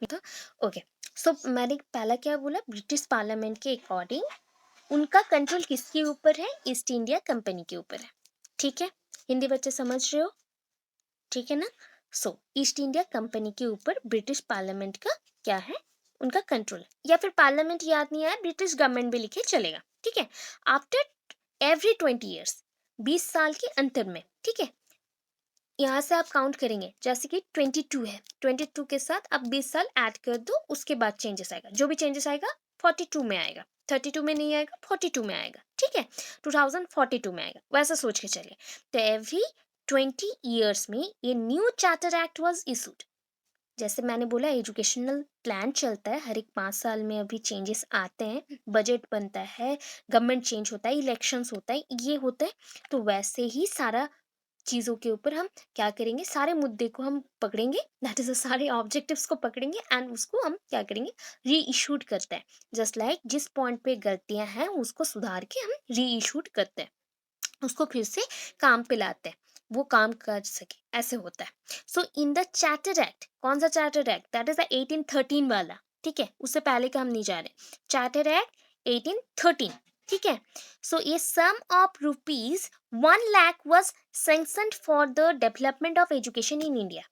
था। ओके, सो मैंने पहला क्या बोला, ब्रिटिश पार्लियामेंट के अकॉर्डिंग उनका कंट्रोल किसके ऊपर है, ईस्ट इंडिया कंपनी के ऊपर है। ठीक है, हिंदी बच्चे समझ रहे हो, ठीक है ना। सो ईस्ट इंडिया कंपनी के ऊपर ब्रिटिश पार्लियामेंट का क्या है, उनका कंट्रोल, या फिर पार्लियामेंट याद नहीं आया, ब्रिटिश गवर्नमेंट भी लिखे चलेगा। ठीक है, आफ्टर एवरी 20 ईयर्स, 20 साल के अंतर में, ठीक है, यहाँ से आप काउंट करेंगे, जैसे कि 22 है, 22 के साथ आप 20 साल ऐड कर दो, उसके बाद चेंजेस आएगा, जो भी चेंजेस आएगा 42 में आएगा, 32 में नहीं आएगा, 42 में आएगा। ठीक है, 2042 में आएगा, वैसा सोच के चलिए। तो एवरी 20 ईयर्स में ये new charter act was issued. जैसे मैंने बोला, एजुकेशनल प्लान चलता है, हर एक 5 साल में अभी चेंजेस आते हैं, बजट बनता है, गवर्नमेंट चेंज होता है, इलेक्शंस होता है, ये होता है। तो वैसे ही सारा चीज़ों के ऊपर हम क्या करेंगे, सारे मुद्दे को हम पकड़ेंगे, दैट इज सारे ऑब्जेक्टिव्स को पकड़ेंगे एंड उसको हम क्या करेंगे, री इशूड करते हैं। जस्ट लाइक जिस पॉइंट पे गलतियां हैं उसको सुधार के हम री इशूड करते हैं, उसको फिर से काम पे लाते हैं, वो काम कर सके, ऐसे होता है। सो इन द चार्टर एक्ट, कौन सा charter act, that is the 1813 वाला। ठीक है, उससे पहले का हम नहीं जा रहे, चार्टर एक्ट 1813। ठीक है, सो ये sum of rupees 1 lakh was sanctioned for the development of education in India.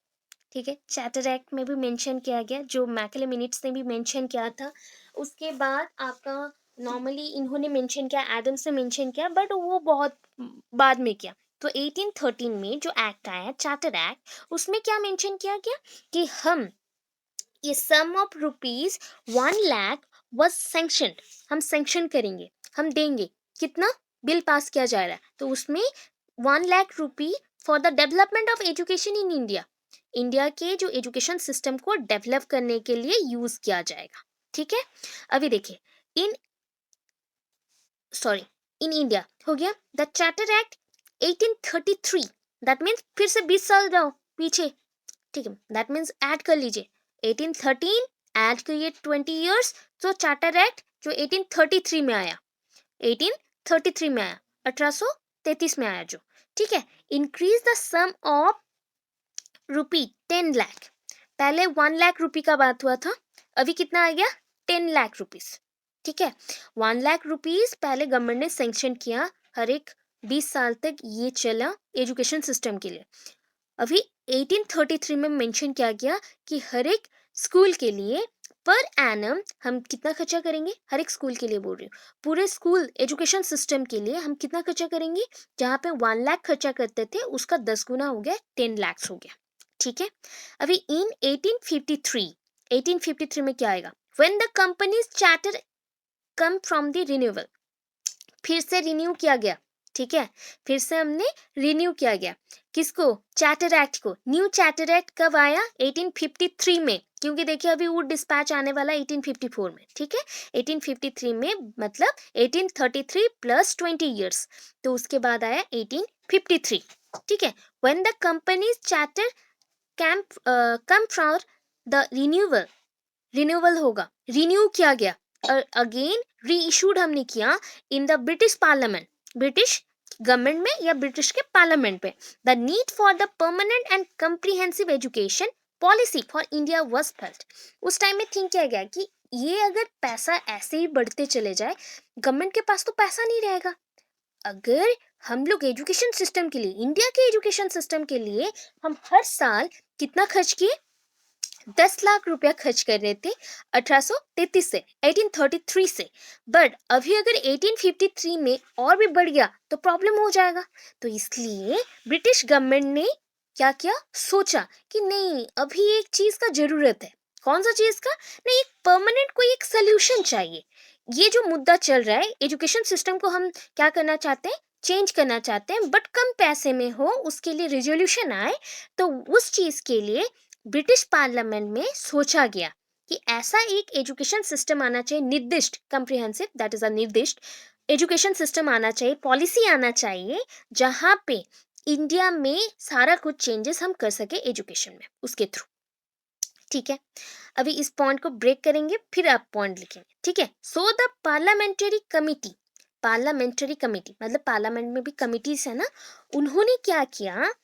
ठीक है, चार्टर एक्ट में भी मेंशन किया गया, जो मैकले मिनट्स ने भी मेंशन किया था। उसके बाद आपका नॉर्मली इन्होंने मेंशन किया, एडम्स ने मेंशन किया, बट वो बहुत बाद में किया। तो 1813 में जो एक्ट आया, चार्टर एक्ट, उसमें क्या मेंशन किया गया कि हम ये sum of rupees 1 lakh was sanctioned, हम सेंक्शन करेंगे, हम देंगे, कितना, बिल पास किया जा रहा है, तो उसमें 1 lakh rupee for the development of education in India, India के जो एजुकेशन सिस्टम को डेवलप करने के लिए यूज किया जाएगा। ठीक है, अभी देखिए, इन सॉरी इन इंडिया हो गया the charter act 1833, that means फिर से 20 साल जाओ पीछे। ठीक है, दैट मीन्स ऐड कर लीजिए, 1813 ऐड करिए 20 ईयर्स, तो चार्टर एक्ट जो 1833 में आया, 1833 में आया, 1833 में आया जो। ठीक है, increase the sum of rupee 10 lakh, पहले 1 लाख रुपी का बात हुआ था, अभी कितना आ गया, 10 लाख रुपीज। ठीक है, 1 लाख रुपीज पहले गवर्नमेंट ने सेंक्शन किया, हर एक 20 साल तक ये चला एजुकेशन सिस्टम के लिए। अभी 1833 में मेंशन किया गया कि हर एक स्कूल के लिए पर एनम हम कितना खर्चा करेंगे, हर एक स्कूल के लिए बोल रही हूँ, पूरे स्कूल एजुकेशन सिस्टम के लिए हम कितना खर्चा करेंगे, जहाँ पे 1 लाख खर्चा करते थे उसका 10 गुना हो गया, 10 लाख हो गया। ठीक है, अभी इन 1853 में क्या आएगा, when the companies charter come from the renewal, फिर से रिन्यू किया गया। ठीक है, फिर से हमने रिन्यू किया गया, किसको, चार्टर एक्ट को। न्यू चार्टर एक्ट कब आया, 1853 में, क्योंकि देखिए अभी वो डिस्पैच आने वाला 1854 में। ठीक है, 1853 में मतलब 1833 प्लस 20 ईयर्स, तो उसके बाद आया 1853। ठीक है, when the companies charter come from the renewal, renewal होगा, रिन्यू किया गया, अगेन री इशूड हमने किया in the British parliament, British government में या ब्रिटिश के पार्लियामेंट में, the need for the permanent and comprehensive education policy for India was felt. उस टाइम में थिंक किया गया कि ये अगर पैसा ऐसे ही बढ़ते चले जाए, गवर्नमेंट के पास तो पैसा नहीं रहेगा, अगर हम लोग एजुकेशन सिस्टम के लिए, इंडिया के एजुकेशन सिस्टम के लिए हम हर साल कितना खर्च किए, 10 लाख रुपया खर्च कर रहे थे 1833 से, 1833 से, बट अभी अगर 1853 में और भी बढ़ गया तो प्रॉब्लम हो जाएगा। तो इसलिए ब्रिटिश गवर्नमेंट ने क्या किया, सोचा कि नहीं, अभी एक चीज का जरूरत है, कौन सा चीज का, नहीं, एक परमानेंट कोई एक सोल्यूशन चाहिए। ये जो मुद्दा चल रहा है, एजुकेशन सिस्टम को हम क्या करना चाहते हैं, चेंज करना चाहते हैं, बट कम पैसे में हो, उसके लिए रिजोल्यूशन आए। तो उस चीज के लिए ब्रिटिश पार्लियामेंट में सोचा गया कि ऐसा एक एजुकेशन सिस्टम आना चाहिए, निर्दिष्ट, कंप्रिहेंसिव, दैट इज अ निर्दिष्ट एजुकेशन सिस्टम आना चाहिए, पॉलिसी आना चाहिए, जहां पे इंडिया में सारा कुछ चेंजेस हम कर सके एजुकेशन में उसके थ्रू। ठीक है, अभी इस पॉइंट को ब्रेक करेंगे, फिर आप पॉइंट लिखेंगे। ठीक है, so the parliamentary committee, parliamentary committee मतलब पार्लियामेंट में भी कमिटीज है ना, उन्होंने क्या किया,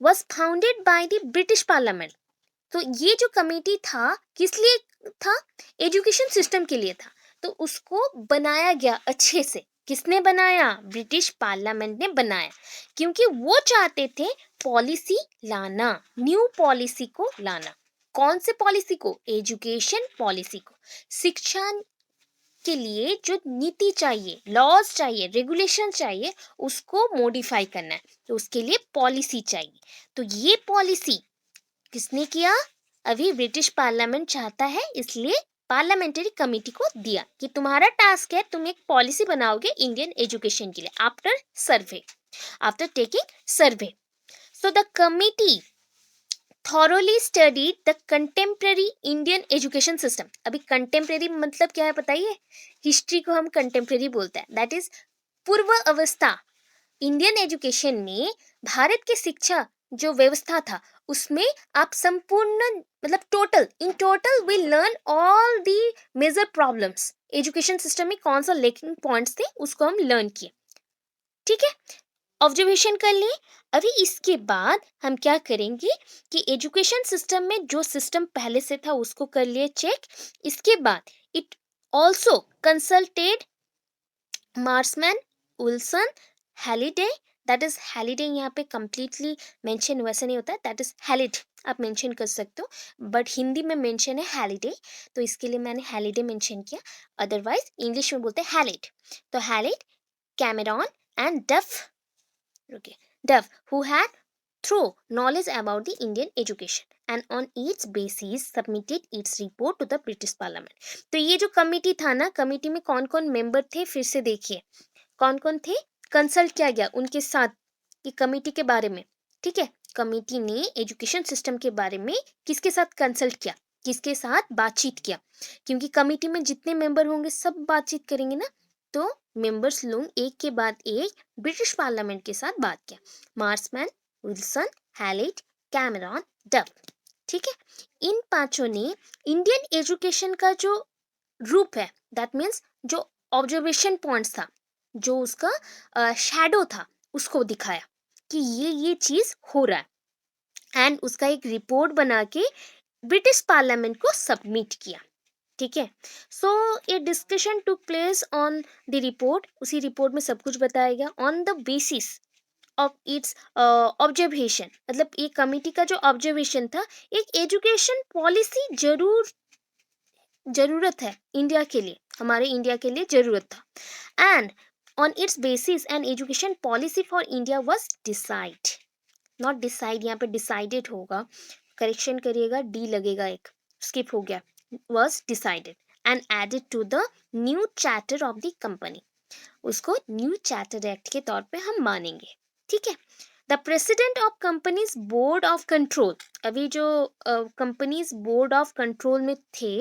was founded by the British Parliament, तो ये जो कमेटी था किस लिए था? एजुकेशन सिस्टम के लिए था। तो उसको बनाया गया अच्छे से। किसने बनाया? ब्रिटिश पार्लियामेंट ने बनाया, क्योंकि वो चाहते थे पॉलिसी लाना, न्यू पॉलिसी को लाना। कौन से पॉलिसी को? एजुकेशन पॉलिसी को। शिक्षा के लिए जो नीति चाहिए, लॉज चाहिए, रेगुलेशन चाहिए, उसको मॉडिफाई करना है, तो उसके लिए पॉलिसी चाहिए। तो ये पॉलिसी किसने किया? अभी ब्रिटिश पार्लियामेंट चाहता है, इसलिए पार्लियामेंट्री कमेटी को दिया कि तुम्हारा टास्क है, तुम एक पॉलिसी बनाओगे इंडियन एजुकेशन के लिए after taking survey. So the committee thoroughly studied the contemporary Indian education system। अभी contemporary मतलब क्या है बताइए? हिस्ट्री को हम contemporary बोलते हैं, दैट इज पूर्व अवस्था। इंडियन एजुकेशन में भारत की शिक्षा जो व्यवस्था था उसमें आप संपूर्ण मतलब total in total we learn all the major problems. Education system में कौन सा लेकिंग पॉइंट्स थे उसको हम लर्न किए। ठीक है, ऑब्जर्वेशन कर लिए। अभी इसके बाद हम क्या करेंगे कि एजुकेशन सिस्टम में जो सिस्टम पहले से था उसको कर लिए चेक। इसके बाद it also consulted Marshman, Wilson, Halliday. That is Halliday यहाँ पे कंप्लीटली मेंशन वैसे नहीं होता है, दैट इज हैलिड आप मेंशन कर सकते हो, बट हिंदी में मेंशन है हैलिडे, तो इसके लिए मैंने हैलिडे मेंशन किया। अदरवाइज इंग्लिश में बोलते हैं हैलिड। तो हैलिड, कैमेरॉन एंड डफ, okay, Duff, who had thorough knowledge about the Indian education and on its basis submitted its report to the British Parliament। तो ये जो कमिटी था ना, कमिटी में कौन कौन मेंबर थे फिर से देखिए, कौन कौन थे, कंसल्ट किया गया उनके साथ कि कमिटी के बारे में। ठीक है, कमिटी ने एजुकेशन सिस्टम के बारे में किसके साथ कंसल्ट किया, किसके साथ बातचीत किया, क्योंकि कमिटी में जितने मेंबर होंगे सब बातचीत करेंगे ना, तो मेंबर्स लोग एक के बाद एक ब्रिटिश पार्लियामेंट के साथ बात किया। मार्समैन, विल्सन, हैलेट, कैमरॉन, डफ। ठीक है, इन पांचों ने इंडियन एजुकेशन का जो रूप है, दैट मीन्स जो ऑब्जर्वेशन पॉइंट्स था, जो उसका शैडो था, उसको दिखाया कि ये चीज हो रहा है, एंड उसका एक रिपोर्ट बना के ब्रिटिश पार्लियामेंट को सबमिट किया। ठीक है, so a discussion took place on the report. उसी रिपोर्ट में सब कुछ बताया गया on the basis of its observation. मतलब ये कमिटी का जो ऑब्जर्वेशन था, एक एजुकेशन पॉलिसी जरूरत है इंडिया के लिए, हमारे इंडिया के लिए जरूरत था, and on it's basis an education policy for India was decide, not decide, यहाँ पे डिसाइडेड होगा, करेक्शन करिएगा, डी लगेगा एक, स्किप हो गया, was decided and added to the new charter of the company। उसको न्यू चार्टर एक्ट के तौर पे हम मानेंगे। ठीक है, the president of companies board of control. अभी जो कंपनीज बोर्ड ऑफ कंट्रोल में थे,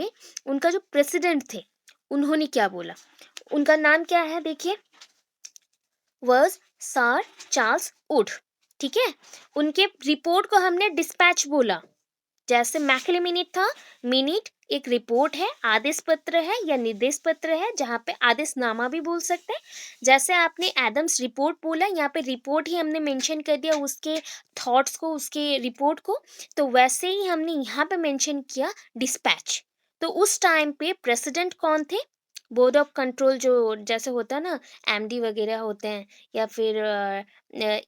उनका जो प्रेसिडेंट थे उन्होंने क्या बोला, उनका नाम क्या है देखिए, was सर चार्ल्स वुड। ठीक है, उनके रिपोर्ट को हमने डिस्पैच बोला, जैसे मैकले मिनट था, मिनट एक रिपोर्ट है, आदेश पत्र है या निर्देश पत्र है, जहाँ पे आदेशनामा भी बोल सकते हैं। जैसे आपने एडम्स रिपोर्ट बोला, यहाँ पे रिपोर्ट ही हमने मेंशन कर दिया उसके थॉट्स को, उसके रिपोर्ट को, तो वैसे ही हमने यहाँ पे मेंशन किया डिस्पैच। तो उस टाइम पे प्रेसिडेंट कौन थे? बोर्ड ऑफ कंट्रोल जो जैसे होता है ना, एमडी वगैरह होते हैं, या फिर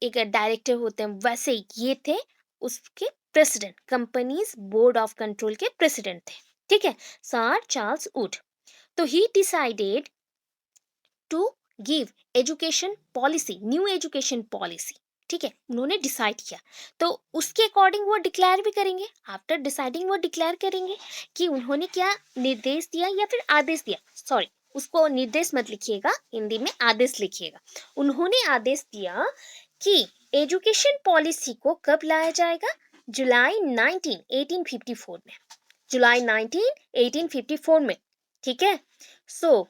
एक डायरेक्टर होते हैं, वैसे ही ये थे उसके president, companies board of control के प्रेसिडेंट थे। ठीक है, सर चार्ल्स वुड। तो he decided to give education policy, new education policy. ठीक है, उन्होंने डिसाइड किया, तो उसके अकॉर्डिंग वो डिक्लेयर भी करेंगे, आफ्टर डिसाइडिंग वो डिक्लेयर करेंगे कि उन्होंने क्या निर्देश दिया या फिर आदेश दिया, सॉरी उसको निर्देश मत लिखिएगा, हिंदी में आदेश लिखिएगा। उन्होंने आदेश दिया कि एजुकेशन पॉलिसी को कब लाया जाएगा? जुलाई 19 1854 में, जुलाई 19 1854 में। ठीक है, सो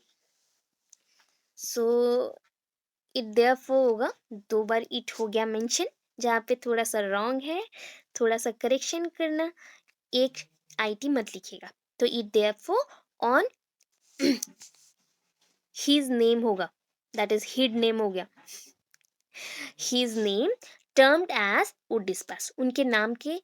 सो इट देयरफॉर होगा, दो बार इट हो गया मेंशन, जहाँ पे थोड़ा सा रॉन्ग है, थोड़ा सा करेक्शन करना, एक आईटी मत लिखिएगा। तो it therefore on his name होगा, दैट इज हिड नेम हो गया, his name termed as Wood dispatch, उनके नाम के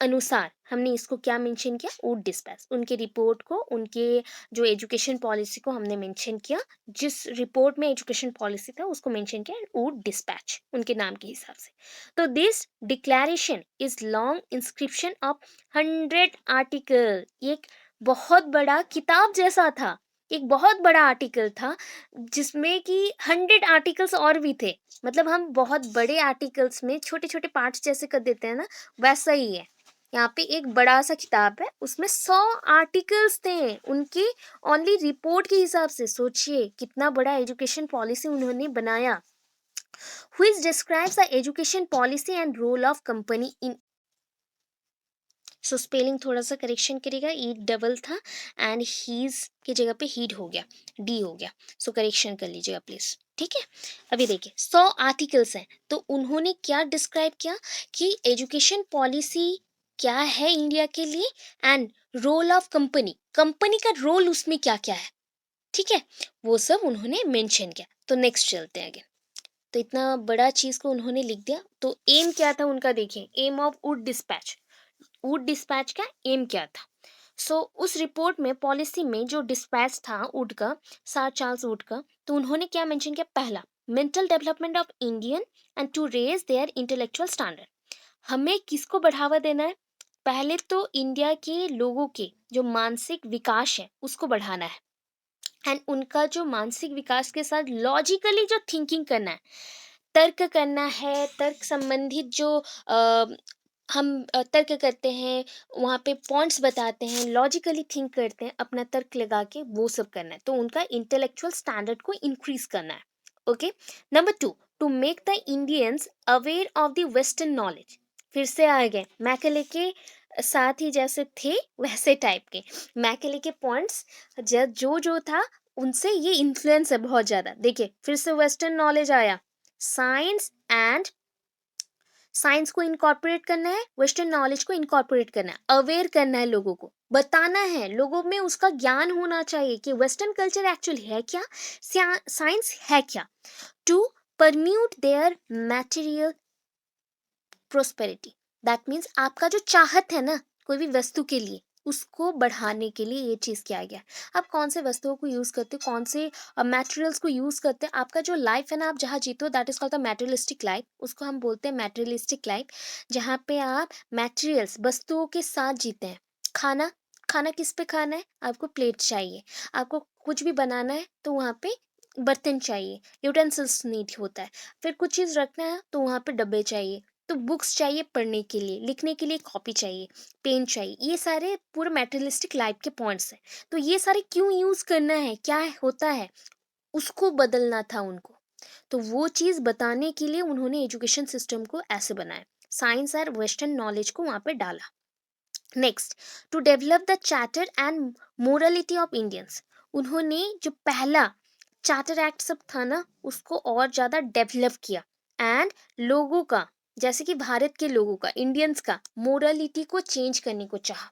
अनुसार हमने इसको क्या मेंशन किया, ऊड डिस्पैच। उनके रिपोर्ट को, उनके जो एजुकेशन पॉलिसी को हमने मेंशन किया, जिस रिपोर्ट में एजुकेशन पॉलिसी था उसको मेंशन किया ऊड डिस्पैच, उनके नाम के हिसाब से। तो this declaration is long inscription of 100 article, एक बहुत बड़ा किताब जैसा था, एक बहुत बड़ा आर्टिकल था जिसमें कि 100 आर्टिकल्स और भी थे। मतलब हम बहुत बड़े आर्टिकल्स में छोटे छोटे पार्ट्स जैसे कर देते हैं ना, वैसा ही है। यहाँ पे एक बड़ा सा किताब है, उसमें 100 आर्टिकल्स थे उनके ओनली रिपोर्ट के हिसाब से। सोचिए कितना बड़ा एजुकेशन पॉलिसी उन्होंने बनाया। Which describes the education policy and role of company in. So spelling थोड़ा सा करेक्शन करेगा, ई डबल था एंड हीज की जगह पे हीड हो गया, डी हो गया। सो करेक्शन कर लीजिएगा प्लीज, ठीक है। अभी देखिए 100 आर्टिकल्स हैं, तो उन्होंने क्या डिस्क्राइब किया कि एजुकेशन पॉलिसी क्या है इंडिया के लिए, and role of company, company का रोल उसमें क्या क्या है, ठीक है, वो सब उन्होंने मेंशन किया। तो नेक्स्ट चलते हैं आगे। तो इतना बड़ा चीज को उन्होंने लिख दिया, तो एम क्या था उनका, देखिए aim of Wood dispatch, Wood dispatch का एम क्या था। उस रिपोर्ट में, पॉलिसी में जो डिस्पैच था वुड का, सर चार्ल्स वुड का, तो उन्होंने क्या मेंशन किया, पहला mental development of Indian and to raise their intellectual standard. हमें किसको बढ़ावा देना है, पहले तो इंडिया के लोगों के जो मानसिक विकास है उसको बढ़ाना है, एंड उनका जो मानसिक विकास के साथ लॉजिकली जो थिंकिंग करना है, तर्क करना है, तर्क संबंधित जो हम तर्क करते हैं, वहाँ पे पॉइंट्स बताते हैं, लॉजिकली थिंक करते हैं, अपना तर्क लगा के वो सब करना है। तो उनका इंटेलेक्चुअल स्टैंडर्ड को इंक्रीज करना है। Okay. Number 2, to make the Indians aware of the western knowledge. फिर से आ गए मैकेले के साथ ही, जैसे थे वैसे टाइप के मैकेले के पॉइंट्स, जो जो था उनसे ये इन्फ्लुएंस है बहुत ज़्यादा। देखिए फिर से वेस्टर्न नॉलेज आया, साइंस एंड साइंस को इनकॉर्पोरेट करना है, वेस्टर्न नॉलेज को इनकॉर्पोरेट करना है, अवेयर करना है, लोगों को बताना है, लोगों में उसका ज्ञान होना चाहिए कि वेस्टर्न कल्चर एक्चुअली है क्या, साइंस है क्या। To promote their material prosperity, that means आपका जो चाहत है ना कोई भी वस्तु के लिए, उसको बढ़ाने के लिए ये चीज़ किया गया। आप कौन से वस्तुओं को यूज़ करते हो, कौन से मटेरियल्स को यूज़ करते हैं, आपका जो लाइफ है ना, आप जहाँ जीते हो, that is called the materialistic life. उसको हम बोलते हैं मटेरियलिस्टिक लाइफ, जहाँ पे आप मटेरियल्स वस्तुओं के साथ जीते हैं। खाना, खाना किस पे खाना है, आपको प्लेट चाहिए। आपको कुछ भी बनाना है तो वहाँ पे बर्तन चाहिए, यूटेंसिल्स नीड होता है। फिर कुछ चीज़ रखना है तो वहाँ पे डब्बे चाहिए। तो बुक्स चाहिए पढ़ने के लिए, लिखने के लिए कॉपी चाहिए, पेन चाहिए। ये सारे पूरे मटेरियलिस्टिक लाइफ के पॉइंट्स हैं। तो ये सारे क्यों यूज़ करना है, क्या होता है, उसको बदलना था उनको। तो वो चीज़ बताने के लिए उन्होंने एजुकेशन सिस्टम को ऐसे बनाया, साइंस और वेस्टर्न नॉलेज को वहाँ पे डाला। Next, to develop the character and morality of Indians. उन्होंने जो पहला चार्टर एक्ट सब था ना, उसको और ज़्यादा डेवलप किया, एंड लोगों का, जैसे कि भारत के लोगों का, इंडियंस का मोरलिटी को चेंज करने को चाहा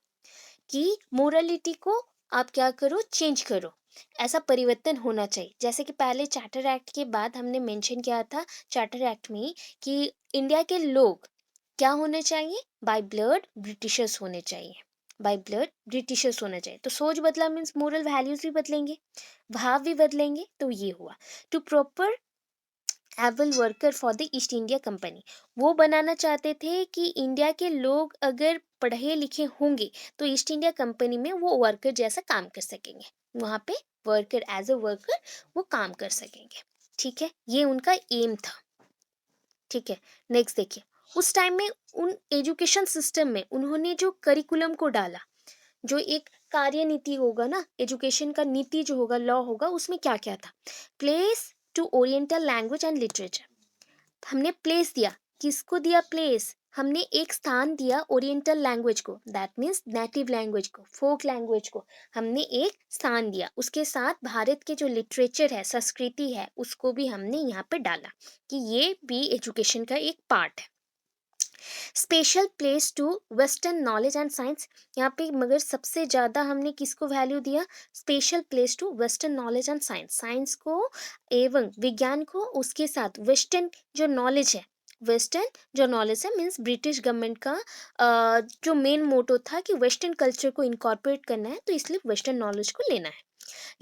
कि मोरलिटी को आप क्या करो, चेंज करो, ऐसा परिवर्तन होना चाहिए। जैसे कि पहले चार्टर एक्ट के बाद हमने मेंशन किया था चार्टर एक्ट में कि इंडिया के लोग क्या होने चाहिए, बाय ब्लड ब्रिटिशर्स होने चाहिए, बाय ब्लड ब्रिटिशर्स होना चाहिए। तो सोच बदला मीन्स मोरल वैल्यूज भी बदलेंगे, भाव भी बदलेंगे। तो ये हुआ। To prepare able worker for the East India Company, वो बनाना चाहते थे कि इंडिया के लोग अगर पढ़े लिखे होंगे तो ईस्ट इंडिया कंपनी में वो वर्कर जैसा काम कर सकेंगे, वहाँ पे वर्कर, एज अ वर्कर वो काम कर सकेंगे। ठीक है, ये उनका एम था। ठीक है, नेक्स्ट देखिए, उस टाइम में उन एजुकेशन सिस्टम में उन्होंने जो करिकुलम को डाला, जो एक कार्य नीति होगा ना, एजुकेशन का नीति जो होगा, लॉ होगा, उसमें क्या क्या था, place to oriental language and literature. हमने प्लेस दिया, किसको दिया प्लेस, हमने एक स्थान दिया ओरिएंटल लैंग्वेज को, दैट मीन्स नेटिव लैंग्वेज को, फोक लैंग्वेज को हमने एक स्थान दिया। उसके साथ भारत के जो लिटरेचर है, संस्कृति है, उसको भी हमने यहाँ पे डाला कि ये भी एजुकेशन का एक पार्ट है। Special place to western knowledge and science, यहाँ पे मगर सबसे ज़्यादा हमने किसको वैल्यू दिया, special place to western knowledge and science, science को एवं विज्ञान को, उसके साथ वेस्टर्न जो नॉलेज है वेस्टर्न जो नॉलेज है मीन्स ब्रिटिश गवर्नमेंट का जो मेन मोटो था कि वेस्टर्न कल्चर को इनकॉर्पोरेट करना है, तो इसलिए वेस्टर्न नॉलेज को लेना है।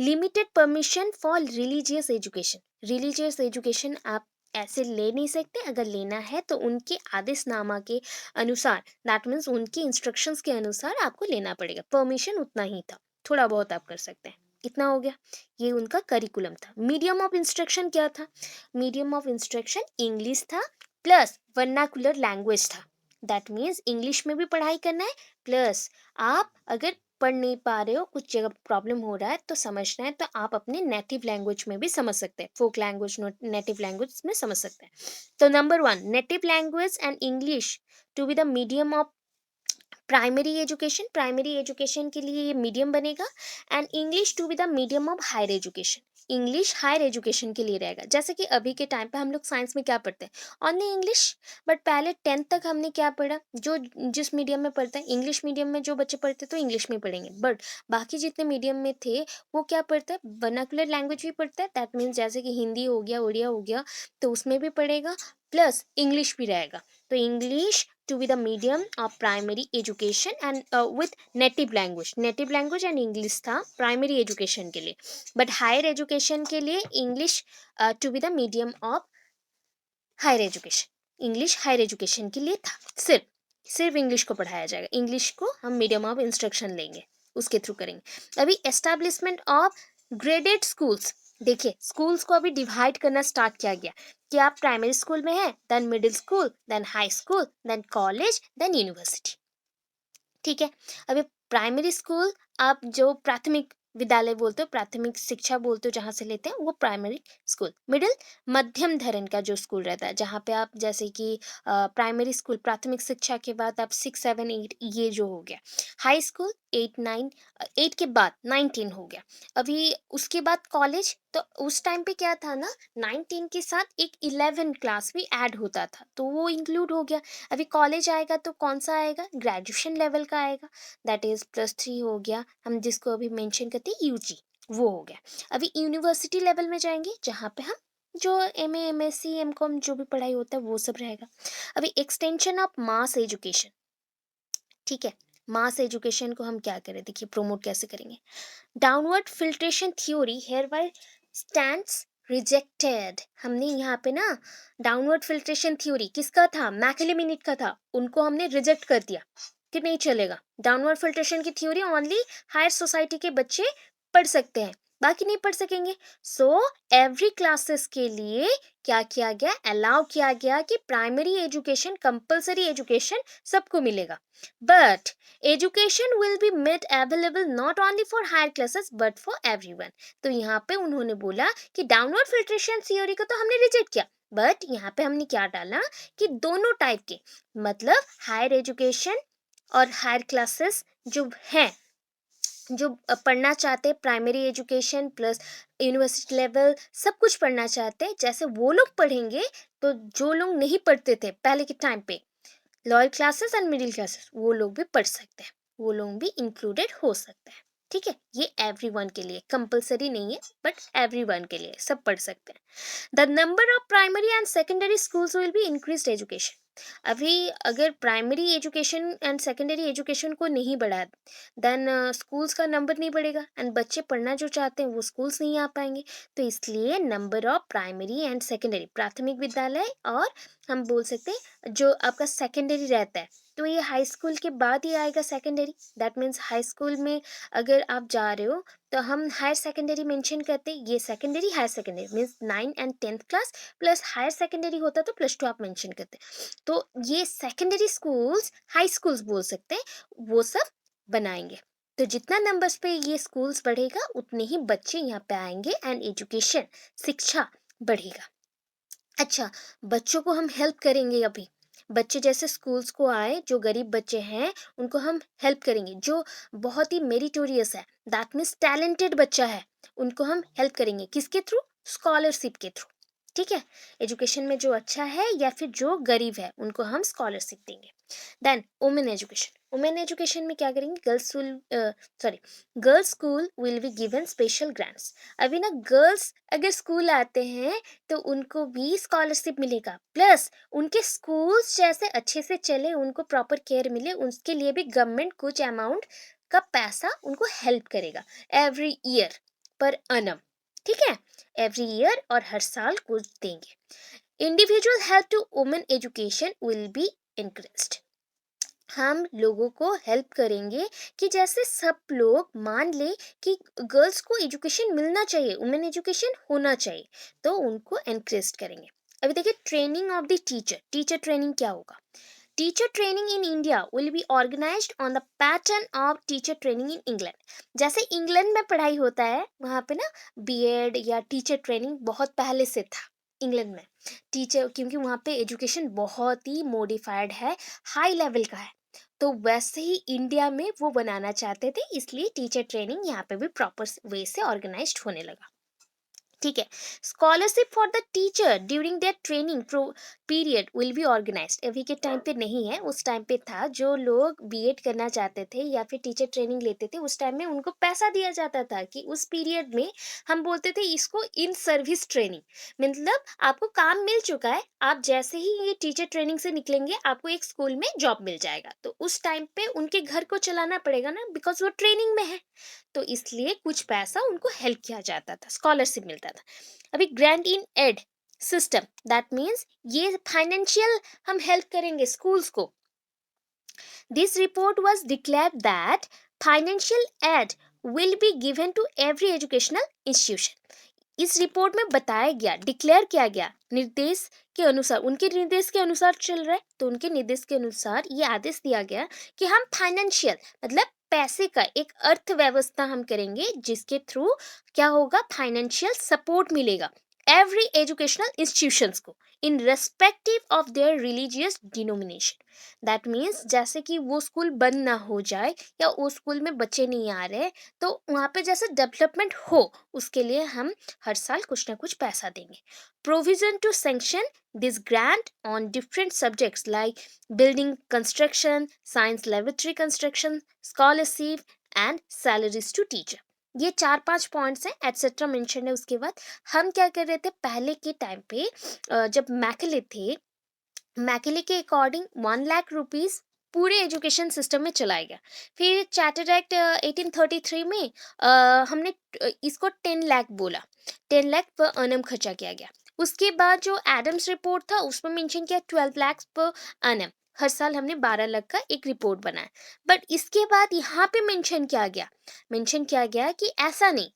Limited permission for religious education. Religious education आप ऐसे ले नहीं सकते, अगर लेना है तो उनके आदेशनामा के अनुसार, दैट मीन्स उनके इंस्ट्रक्शंस के अनुसार आपको लेना पड़ेगा। परमिशन उतना ही था, थोड़ा बहुत आप कर सकते हैं। इतना हो गया, ये उनका करिकुलम था। मीडियम ऑफ इंस्ट्रक्शन क्या था? मीडियम ऑफ इंस्ट्रक्शन इंग्लिश था प्लस वर्नाकुलर लैंग्वेज था। दैट मीन्स इंग्लिश में भी पढ़ाई करना है, प्लस आप अगर पढ़ नहीं पा रहे हो, कुछ जगह प्रॉब्लम हो रहा है तो समझना है, तो आप अपने नेटिव लैंग्वेज में भी समझ सकते हैं, फोक लैंग्वेज नेटिव लैंग्वेज में समझ सकते हैं। तो number one, native language and English to be the medium of primary education. Primary education के लिए ये मीडियम बनेगा। And English to be the medium of higher education. English higher education के लिए रहेगा। जैसे कि अभी के टाइम पे हम लोग साइंस में क्या पढ़ते हैं, ओनली इंग्लिश। बट पहले 10th तक हमने क्या पढ़ा, जो जिस मीडियम में पढ़ते हैं, इंग्लिश मीडियम में जो बच्चे पढ़ते तो इंग्लिश में पढ़ेंगे, बट बाकी जितने मीडियम में थे वो क्या पढ़ता है, वर्नाकुलर लैंग्वेज भी पढ़ता है। दैट मीन्स जैसे कि हिंदी हो गया, उड़िया हो गया, तो उसमें भी पढ़ेगा, प्लस इंग्लिश भी रहेगा। तो English to be the medium of primary education and with native language and english था primary education के लिए। but higher education के लिए english to be the medium of higher education। english higher education के लिए था। सिर्फ इंग्लिश को पढ़ाया जाएगा, इंग्लिश को हम मीडियम ऑफ इंस्ट्रक्शन लेंगे, उसके थ्रू करेंगे। अभी एस्टैब्लिशमेंट ऑफ ग्रेडेड स्कूल्स। देखिए स्कूल्स को अभी डिवाइड करना स्टार्ट किया गया कि आप प्राइमरी स्कूल में हैं, then middle school, then high school, then college, then university. ठीक है। अभी प्राइमरी स्कूल आप जो प्राथमिक विद्यालय बोलते हो, प्राथमिक शिक्षा बोलते हो, जहाँ से लेते हैं वो प्राइमरी स्कूल। मिडिल मध्यम धरण का जो स्कूल रहता है, जहाँ पे आप जैसे कि प्राइमरी स्कूल प्राथमिक शिक्षा के बाद आप 6 7 8 ये जो हो गया। हाई स्कूल 8 9, 8 के बाद 9 10 हो गया। अभी उसके बाद कॉलेज, तो उस टाइम पे क्या था ना, 9 10 के साथ एक 11 क्लास भी ऐड होता था, तो वो इंक्लूड हो गया। अभी कॉलेज आएगा तो कौन सा आएगा, ग्रेजुएशन लेवल का आएगा, दैट इज +3 हो गया, हम जिसको अभी मेंशन करते हैं यूजी, वो हो गया। अभी यूनिवर्सिटी लेवल में जाएंगे, जहाँ पे हम जो एमए एमएससी एमकॉम जो भी पढ़ाई होता है वो सब रहेगा। अभी एक्सटेंशन ऑफ मास एजुकेशन। ठीक है, मास एजुकेशन को हम क्या करें, देखिए प्रमोट कैसे करेंगे। Downward filtration theory hereby stands rejected. हमने यहाँ पे ना डाउनवर्ड फिल्ट्रेशन थ्योरी किसका था, मैकलेमिनिट का था, उनको हमने रिजेक्ट कर दिया कि नहीं चलेगा। डाउनवर्ड फिल्ट्रेशन की थ्योरी ओनली हायर सोसाइटी के बच्चे पढ़ सकते हैं, बाकी नहीं पढ़ सकेंगे। सो एवरी क्लासेस के लिए क्या किया गया, अलाउ किया गया कि प्राइमरी एजुकेशन, कंपलसरी एजुकेशन सबको मिलेगा, but education will be made available not only for higher classes but for everyone. तो यहाँ पे उन्होंने बोला कि डाउनवर्ड फिल्ट्रेशन थ्योरी को तो हमने रिजेक्ट किया, बट यहाँ पे हमने क्या डाला कि दोनों टाइप के, मतलब हायर एजुकेशन और हायर क्लासेस जो हैं, जो पढ़ना चाहते हैं primary education plus university level सब कुछ पढ़ना चाहते हैं, जैसे वो लोग पढ़ेंगे, तो जो लोग नहीं पढ़ते थे पहले के टाइम पे, lower classes and middle classes, वो लोग भी पढ़ सकते हैं, वो लोग भी इंक्लूडेड हो सकते हैं। ठीक है, ये एवरीवन के लिए कंपलसरी नहीं है, बट एवरीवन के लिए सब पढ़ सकते हैं। The number of primary and secondary schools will be increased education. अभी अगर primary education and secondary education को नहीं बढ़ाया, देन स्कूल्स का नंबर नहीं बढ़ेगा एंड बच्चे पढ़ना जो चाहते हैं वो स्कूल्स नहीं आ पाएंगे। तो इसलिए number of primary and secondary, प्राथमिक विद्यालय और हम बोल सकते हैं जो आपका सेकेंडरी रहता है, तो ये हाई स्कूल के बाद ही आएगा secondary. That means high school में अगर आप जा रहे हो तो हम हायर सेकेंडरी मेंशन करते हैं, ये secondary higher secondary means 9 and 10th class plus higher secondary होता तो +2 आप मेंशन करते। तो ये सेकेंडरी स्कूल्स हाई स्कूल्स बोल सकते हैं, वो सब बनाएंगे। तो जितना नंबर्स पे ये स्कूल्स बढ़ेगा उतने ही बच्चे यहाँ पे आएंगे एंड एजुकेशन, शिक्षा बढ़ेगा। अच्छा, बच्चों को हम हेल्प करेंगे। अभी बच्चे जैसे स्कूल्स को आए, जो गरीब बच्चे हैं उनको हम हेल्प करेंगे, जो बहुत ही मेरिटोरियस है, दैट मीन्स टैलेंटेड बच्चा है, उनको हम हेल्प करेंगे किसके थ्रू, स्कॉलरशिप के थ्रू। ठीक है, एजुकेशन में जो अच्छा है या फिर जो गरीब है उनको हम स्कॉलरशिप देंगे। Then women education, women education में क्या करेंगे, girls school will be given special grants. अभी ना गर्ल्स अगर स्कूल आते हैं तो उनको भी स्कॉलरशिप मिलेगा, प्लस उनके स्कूल्स जैसे अच्छे से चले, उनको प्रॉपर केयर मिले, उसके लिए भी गवर्नमेंट कुछ अमाउंट का पैसा उनको हेल्प करेगा एवरी ईयर पर अनम। ठीक है, एवरी ईयर और हर साल कुछ देंगे। Individual help to women education will be increased. हम लोगों को हेल्प करेंगे कि जैसे सब लोग मान ले कि गर्ल्स को एजुकेशन मिलना चाहिए, वुमेन एजुकेशन होना चाहिए, तो उनको एनकरेज करेंगे। अभी देखिए training of the teacher, teacher training क्या होगा। Teacher training in India will be organised on the pattern of teacher training in England. जैसे इंग्लैंड में पढ़ाई होता है वहाँ पे ना बीएड या टीचर ट्रेनिंग बहुत पहले से था इंग्लैंड में। टीचर, क्योंकि वहाँ पे एजुकेशन बहुत ही मॉडिफाइड है, हाई लेवल का है, तो वैसे ही इंडिया में वो बनाना चाहते थे, इसलिए टीचर ट्रेनिंग यहाँ पे भी प्रॉपर वे से ऑर्गेनाइज्ड होने लगा। ठीक है, scholarship for the teacher during their training period will be organised. अभी के टाइम पे नहीं है, उस टाइम पे था। जो लोग बीएड करना चाहते थे या फिर टीचर ट्रेनिंग लेते थे उस टाइम में उनको पैसा दिया जाता था कि उस पीरियड में हम बोलते थे इसको इन सर्विस ट्रेनिंग। मतलब आपको काम मिल चुका है, आप जैसे ही ये टीचर ट्रेनिंग से निकलेंगे आपको एक स्कूल में जॉब मिल जाएगा, तो उस टाइम पे उनके घर को चलाना पड़ेगा ना, बिकॉज वो ट्रेनिंग में है, तो इसलिए कुछ पैसा उनको हेल्प किया जाता था, स्कॉलरशिप मिलता था। अभी grant in aid system, that means ये फाइनेंशियल हम हेल्प करेंगे स्कूल्स को। This report was declared that financial aid will be given to every educational institution. इस रिपोर्ट में बताया गया, डिक्लेयर किया गया, निर्देश के अनुसार, उनके निर्देश के अनुसार चल रहा है, तो उनके निर्देश के अनुसार ये आदेश दिया गया कि हम फाइनेंशियल मतलब पैसे का एक अर्थव्यवस्था हम करेंगे जिसके थ्रू क्या होगा, फाइनेंशियल सपोर्ट मिलेगा एवरी एजुकेशनल इंस्टीट्यूशंस को in respective of their religious denomination. That means जैसे कि वो स्कूल बंद ना हो जाए या उस स्कूल में बच्चे नहीं आ रहे, तो वहाँ पे जैसे डेवलपमेंट हो उसके लिए हम हर साल कुछ ना कुछ पैसा देंगे। Provision to sanction this grant on different subjects like building construction, science laboratory construction, scholarship and salaries to teacher. ये 4-5 पॉइंट्स हैं, एटसेट्रा मेंशन है। उसके बाद हम क्या कर रहे थे पहले के टाइम पे, जब मैकले थे, मैकले के अकॉर्डिंग 1 लाख रुपीज पूरे एजुकेशन सिस्टम में चलाया गया। फिर चार्टर एक्ट 1833 में हमने इसको 10 लाख बोला, 10 लाख पर अनम खर्चा किया गया। उसके बाद जो एडम्स रिपोर्ट था उसमें मेंशन किया 12 लाख पर अनम, हर साल हमने 12 लाख का एक रिपोर्ट बनाया। बट इसके बाद यहाँ पे मेंशन किया गया कि ऐसा नहीं,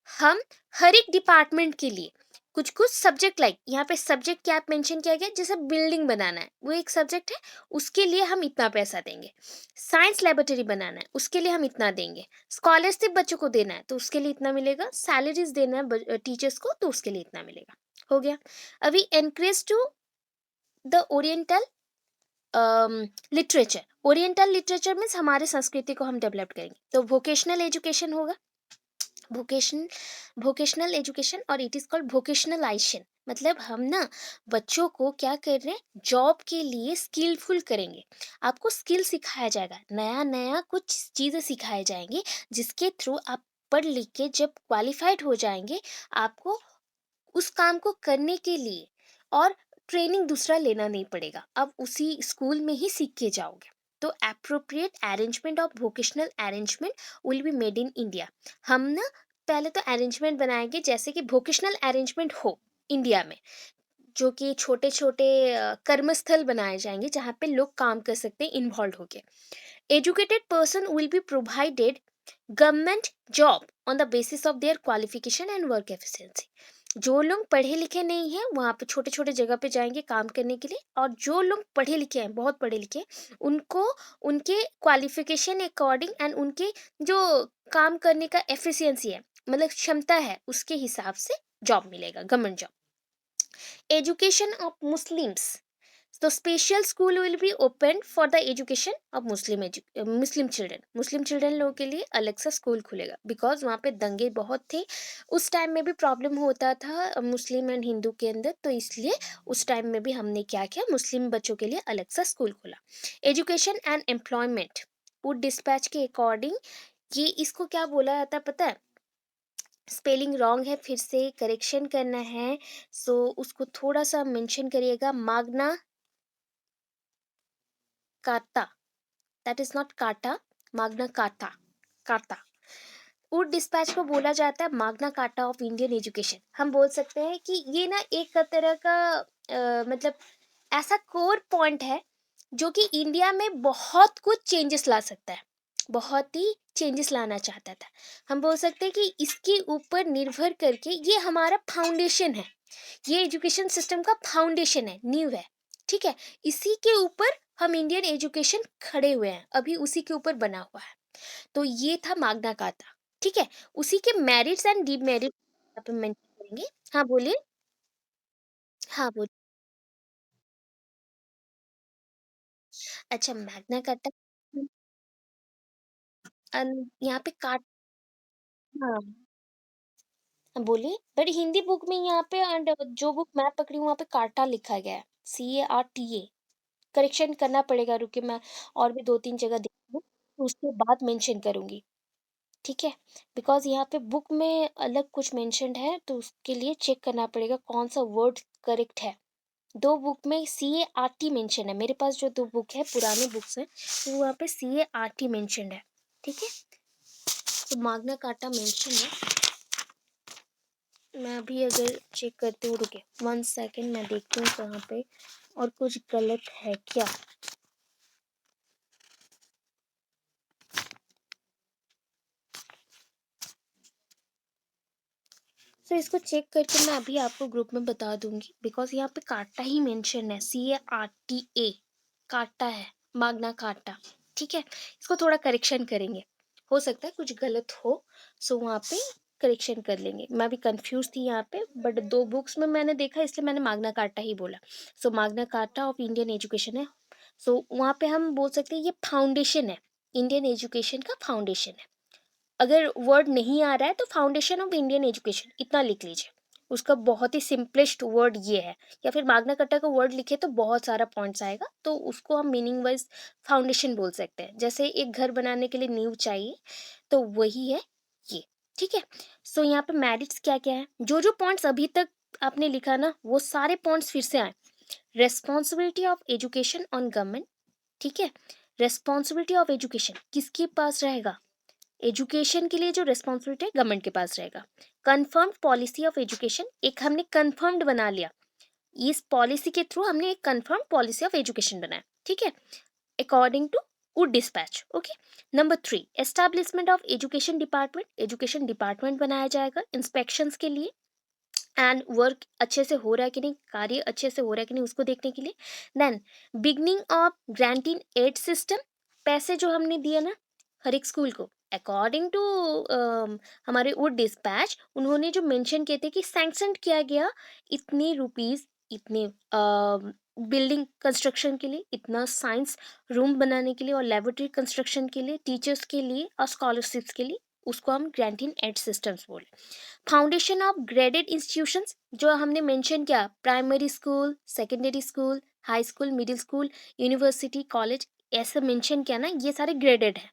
हम हर एक डिपार्टमेंट के लिए कुछ कुछ सब्जेक्ट, लाइक यहाँ पे सब्जेक्ट क्या मेंशन किया गया, जैसे बिल्डिंग बनाना है वो एक सब्जेक्ट है, उसके लिए हम इतना पैसा देंगे। साइंस लेबोरेटरी बनाना है उसके लिए हम इतना देंगे। स्कॉलरशिप बच्चों को देना है तो उसके लिए इतना मिलेगा। सैलरीज देना है टीचर्स को तो उसके लिए इतना मिलेगा। हो गया। अभी encourage to the oriental literature. Oriental literature means हमारे संस्कृति को हम डेवलप करेंगे, तो वोकेशनल एजुकेशन होगा, वोकेशनल एजुकेशन, और इट इज कॉल्ड वोकेशनलाइजेशन। मतलब हम ना बच्चों को क्या कर रहे हैं, जॉब के लिए स्किलफुल करेंगे। आपको स्किल सिखाया जाएगा, नया नया कुछ चीज़ें सिखाए जाएंगे जिसके थ्रू आप पढ़ लिख के जब क्वालिफाइड हो जाएंगे आपको उस काम को करने के लिए और ट्रेनिंग दूसरा लेना नहीं पड़ेगा, अब उसी स्कूल में ही सीख के जाओगे। तो appropriate arrangement of vocational arrangement will be made in India. हम ना पहले तो अरेंजमेंट बनाएंगे जैसे कि वोकेशनल अरेंजमेंट हो इंडिया में, जो कि छोटे छोटे कर्मस्थल बनाए जाएंगे जहाँ पे लोग काम कर सकते हैं इन्वॉल्व होके। Educated person will be provided government job on the basis of their qualification and work efficiency. जो लोग पढ़े लिखे नहीं हैं वहाँ पे छोटे छोटे जगह पे जाएंगे काम करने के लिए, और जो लोग पढ़े लिखे हैं, बहुत पढ़े लिखे हैं, उनको उनके क्वालिफिकेशन अकॉर्डिंग एंड उनके जो काम करने का एफिशिएंसी है, मतलब क्षमता है, उसके हिसाब से जॉब मिलेगा, government job. Education of Muslims, तो special school will be open for the education of Muslim children लोगों के लिए अलग सा स्कूल खुलेगा, बिकॉज वहाँ पे दंगे बहुत थे। उस टाइम में भी प्रॉब्लम होता था मुस्लिम एंड हिंदू के अंदर, तो इसलिए उस टाइम में भी हमने क्या किया, मुस्लिम बच्चों के लिए अलग सा स्कूल खोला। Education and employment, Wood dispatch के अकॉर्डिंग, ये इसको क्या बोला जाता है पता है? स्पेलिंग रॉन्ग है, फिर से करेक्शन करना है, सो उसको थोड़ा सा मेंशन करिएगा। माग्ना कार्टा, दैट इज नॉट काटा, माग्ना कार्टा, कार्टा। वुड डिस्पैच को बोला जाता है माग्ना कार्टा ऑफ इंडियन एजुकेशन। हम बोल सकते हैं कि ये ना एक तरह का मतलब ऐसा कोर पॉइंट है जो कि इंडिया में बहुत कुछ चेंजेस ला सकता है, बहुत ही चेंजेस लाना चाहता था। हम बोल सकते हैं कि इसके ऊपर निर्भर करके ये हमारा फाउंडेशन है, ये एजुकेशन सिस्टम का फाउंडेशन है, नींव है, ठीक है। इसी के ऊपर हम इंडियन एजुकेशन खड़े हुए हैं, अभी उसी के ऊपर बना हुआ है। तो ये था माग्ना कार्टा, ठीक है। उसी के मेरिट्स एंड डिमेरिट्स यहाँ पे मेंशन करेंगे। हाँ बोलिए। हाँ बोलिए। अच्छा, मैग्ना कार्टा। यहाँ पे काट, हाँ, हाँ, बोलिए। बट हिंदी बुक में यहाँ पे एंड जो बुक मैं पकड़ी हूँ वहाँ पे काटा लिखा गया है, CARTA। करेक्शन करना पड़ेगा, रुके मैं और भी 2-3 जगह देखती हूँ, तो उसके बाद मेंशन करूँगी, ठीक है। बिकॉज़ यहाँ पे बुक में अलग कुछ मेंशन्ड है, तो उसके लिए चेक करना पड़ेगा कौन-सा वर्ड करेक्ट है। 2 बुक में CART मेंशन है, मेरे पास जो 2 बुक है, पुरानी बुक्स हैं, तो वहाँ पे CART मेंशन्ड है, ठीक है। तो माग्ना कार्टा मेंशन है। मैं अभी अगर चेक करती हूँ, रुकिए 1 सेकंड, मैं देखती हूँ कहाँ पे और कुछ गलत है क्या? सो इसको चेक करके मैं अभी आपको ग्रुप में बता दूंगी, बिकॉज यहाँ पे काटा ही मेंशन है, CARTA, काटा है, माग्ना काटा, ठीक है। इसको थोड़ा करेक्शन करेंगे, हो सकता है कुछ गलत हो, सो वहाँ पे करेक्शन कर लेंगे। मैं भी कंफ्यूज थी यहाँ पे, बट 2 बुक्स में मैंने देखा, इसलिए मैंने माग्ना कार्टा ही बोला। सो माग्ना कार्टा ऑफ इंडियन एजुकेशन है। सो वहाँ पे हम बोल सकते हैं ये फाउंडेशन है, इंडियन एजुकेशन का फाउंडेशन है। अगर वर्ड नहीं आ रहा है तो फाउंडेशन ऑफ इंडियन एजुकेशन इतना लिख लीजिए, उसका बहुत ही सिंपलेस्ट वर्ड ये है। या फिर माग्ना कार्टा का वर्ड लिखे तो बहुत सारा पॉइंट्स आएगा, तो उसको हम मीनिंग वाइज फाउंडेशन बोल सकते हैं। जैसे एक घर बनाने के लिए नींव चाहिए, तो वही है ये, ठीक है। सो यहाँ पे मेरिट्स क्या क्या है, जो जो पॉइंट्स अभी तक आपने लिखा ना, वो सारे पॉइंट्स फिर से आए। Responsibility of education on government, ठीक है। रेस्पॉन्सिबिलिटी ऑफ एजुकेशन किसके पास रहेगा? एजुकेशन के लिए जो रिस्पॉन्सिबिलिटी है गवर्नमेंट के पास रहेगा। कंफर्म्ड पॉलिसी ऑफ एजुकेशन, एक हमने कंफर्म्ड बना लिया, इस पॉलिसी के थ्रू हमने एक कंफर्म पॉलिसी ऑफ एजुकेशन बनाया, ठीक है, according to wood dispatch, okay. Number 3, establishment of education department, education department बनाया जाएगा इंस्पेक्शंस के लिए, एंड वर्क अच्छे से हो रहा है कि नहीं, कार्य अच्छे से हो रहा है कि नहीं, उसको देखने के लिए। Then beginning of granting aid system, पैसे जो हमने दिया ना हर एक स्कूल को, अकॉर्डिंग टू हमारे वुड डिस्पैच, उन्होंने जो मेंशन किए थे कि सैंक्शन किया गया इतनी रुपीस, इतने बिल्डिंग कंस्ट्रक्शन के लिए, इतना साइंस रूम बनाने के लिए और लेबोरेटरी कंस्ट्रक्शन के लिए, टीचर्स के लिए और स्कॉलरशिप्स के लिए, उसको हम ग्रांटिंग एड सिस्टम्स बोले। फाउंडेशन ऑफ ग्रेडेड इंस्टीट्यूशंस, जो हमने मेंशन किया, primary school, secondary school, high school, middle school, university, college, ऐसे मेंशन किया ना, ये सारे ग्रेडेड है,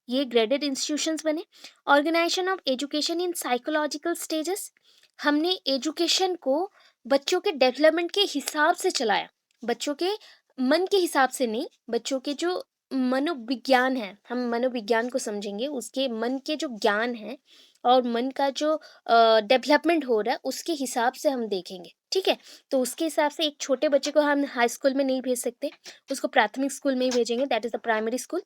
ये ग्रेडेड इंस्टीट्यूशंस बने। Organisation of education in psychological stages, हमने एजुकेशन को बच्चों के डेवलपमेंट के हिसाब से चलाया, बच्चों के मन के हिसाब से नहीं, बच्चों के जो मनोविज्ञान है, हम मनोविज्ञान को समझेंगे, उसके मन के जो ज्ञान है और मन का जो डेवलपमेंट हो रहा है, उसके हिसाब से हम देखेंगे, ठीक है। तो उसके हिसाब से एक छोटे बच्चे को हम हाई स्कूल में नहीं भेज सकते, उसको प्राथमिक स्कूल में ही भेजेंगे, that is the primary school.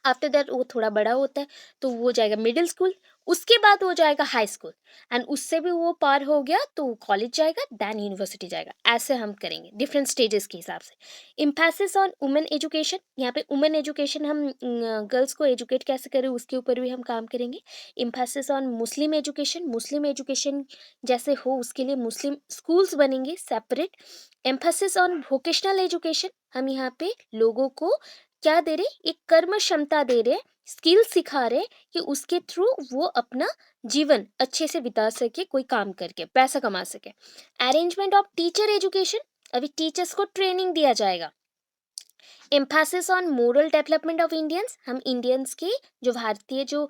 After that वो थोड़ा बड़ा होता है तो वो जाएगा मिडिल स्कूल, उसके बाद वो जाएगा हाई स्कूल, एंड उससे भी वो पार हो गया तो वो कॉलेज जाएगा, देन यूनिवर्सिटी जाएगा। ऐसे हम करेंगे डिफरेंट स्टेजेस के हिसाब से। इम्फेसिस ऑन वुमेन एजुकेशन, यहाँ पे वुमेन एजुकेशन हम गर्ल्स को एजुकेट कैसे करें उसके ऊपर भी हम काम करेंगे। Emphasis on Muslim education, Muslim education जैसे हो उसके लिए मुस्लिम स्कूल्स बनेंगे separate. Emphasis on vocational education, हम यहाँ पे लोगों को क्या दे रहे, एक कर्म क्षमता दे रहे, स्किल सिखा रहे कि उसके थ्रू वो अपना जीवन अच्छे से बिता सके, कोई काम करके पैसा कमा सके। अरेंजमेंट ऑफ टीचर एजुकेशन, अभी टीचर्स को ट्रेनिंग दिया जाएगा। Emphasis on moral development of Indians, हम इंडियंस के जो भारतीय जो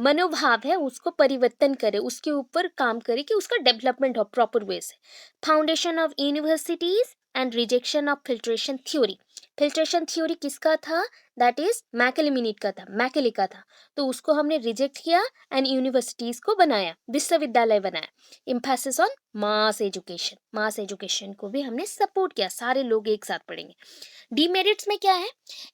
मनोभाव है उसको परिवर्तन करें, उसके ऊपर काम करें कि उसका डेवलपमेंट हो प्रॉपर वे से। Foundation of universities and rejection of filtration theory, filtration theory किसका था, दैट इज मैकेलेमिनिट का था, मैकेले का था, तो उसको हमने रिजेक्ट किया एंड यूनिवर्सिटीज को बनाया, विश्वविद्यालय बनाया। Emphasis on mass education, mass education को भी हमने सपोर्ट किया, सारे लोग एक साथ पढ़ेंगे। डीमेरिट्स में क्या है,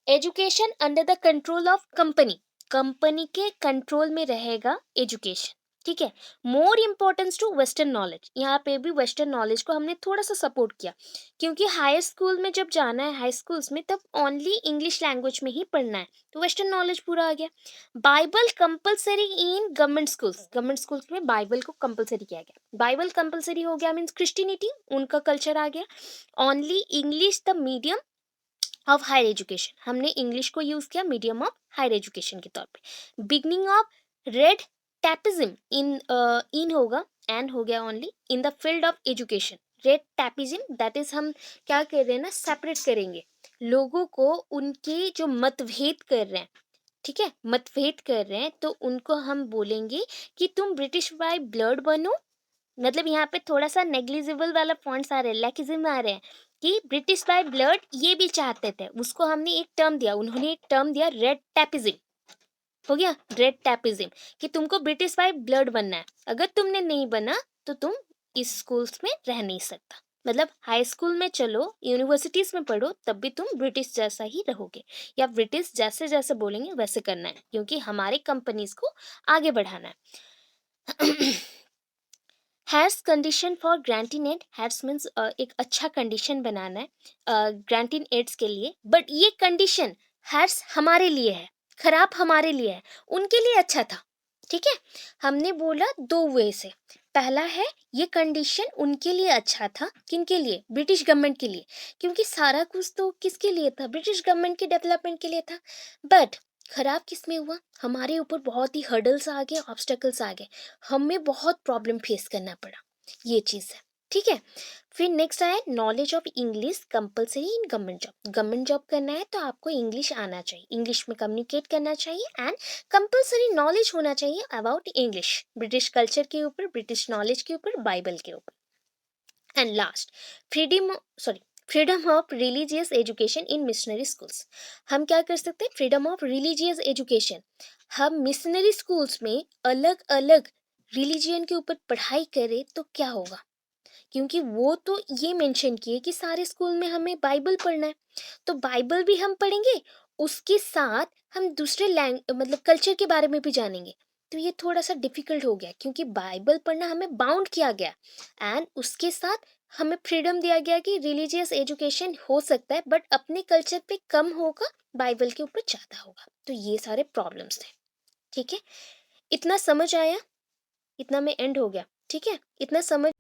education under the control of company, company के कंट्रोल में रहेगा एजुकेशन, ठीक है। More importance to western knowledge, यहाँ पे भी वेस्टर्न नॉलेज को हमने थोड़ा सा सपोर्ट किया, क्योंकि हायर स्कूल में जब जाना है, हाई स्कूल्स में, तब ओनली इंग्लिश लैंग्वेज में ही पढ़ना है, तो वेस्टर्न नॉलेज पूरा आ गया। Bible compulsory in government schools में बाइबल को कंपलसरी किया गया, बाइबल कंपलसरी हो गया मीन्स क्रिश्चियनिटी उनका कल्चर आ गया। Only English the medium of higher education, हमने इंग्लिश को यूज किया मीडियम ऑफ हायर एजुकेशन के तौर पे। Beginning of red tapism in होगा, एंड हो गया only in the field of education. Red tapism that is हम क्या कर रहे हैं ना, सेपरेट करेंगे लोगों को, उनके जो मतभेद कर रहे हैं, ठीक है, मतभेद कर रहे हैं, तो उनको हम बोलेंगे कि तुम ब्रिटिश बाय ब्लड बनो, मतलब यहाँ पे थोड़ा सा नेग्लिजिबल वाला पॉइंट्स आ रहे हैं, लैकिज्म आ रहे हैं कि ब्रिटिश बाय ब्लड ये भी चाहते थे, उसको हमने एक टर्म दिया, उन्होंने एक टर्म दिया रेड टैपिज्म, हो गया रेड टैपिज्म, कि तुमको ब्रिटिश बाय ब्लड बनना है, अगर तुमने नहीं बना तो तुम इस स्कूल्स में रह नहीं सकता, मतलब हाई स्कूल में चलो, यूनिवर्सिटीज में पढ़ो, तब भी तुम ब्रिटिश जैसा ही रहोगे, या ब्रिटिश जैसे जैसे बोलेंगे वैसे करना है, क्योंकि हमारे कंपनीज को आगे बढ़ाना है। Has condition for granting aid, has means एक अच्छा कंडीशन बनाना है ग्रांटिंग एड्स के लिए, बट ये कंडीशन हैज़ हमारे लिए है, खराब हमारे लिए है, उनके लिए अच्छा था, ठीक है। हमने बोला दो वे से, पहला है ये कंडीशन उनके लिए अच्छा था, किनके लिए, ब्रिटिश गवर्नमेंट के लिए, क्योंकि सारा कुछ तो किसके लिए था, ब्रिटिश गवर्नमेंट के डेवलपमेंट के लिए था। बट खराब किस में हुआ, हमारे ऊपर बहुत ही हर्डल्स आ गए, ऑब्स्टेकल्स आ गए, हमें बहुत प्रॉब्लम फेस करना पड़ा, ये चीज़ है, ठीक है। फिर नेक्स्ट आया knowledge of English compulsory in government job, government job करना है तो आपको इंग्लिश आना चाहिए, इंग्लिश में कम्युनिकेट करना चाहिए, एंड कंपलसरी नॉलेज होना चाहिए अबाउट इंग्लिश, ब्रिटिश कल्चर के ऊपर, ब्रिटिश नॉलेज के ऊपर, बाइबल के ऊपर। And last, freedom freedom of religious education in missionary schools, हम क्या कर सकते हैं, फ्रीडम ऑफ रिलीजियस एजुकेशन, हम मिशनरी स्कूल्स में अलग अलग रिलीजियन के ऊपर पढ़ाई करें तो क्या होगा, क्योंकि वो तो ये मेंशन किए कि सारे स्कूल में हमें बाइबल पढ़ना है, तो बाइबल भी हम पढ़ेंगे, उसके साथ हम दूसरे मतलब कल्चर के बारे में भी जानेंगे, तो ये थोड़ा सा डिफिकल्ट हो गया, क्योंकि बाइबल पढ़ना हमें बाउंड किया गया, एंड उसके साथ हमें फ्रीडम दिया गया कि रिलीजियस एजुकेशन हो सकता है, बट अपने कल्चर पे कम होगा, बाइबल के ऊपर ज़्यादा होगा, तो ये सारे प्रॉब्लम्स थे, ठीक है। इतना समझ आया, इतना में एंड हो गया, ठीक है, इतना समझ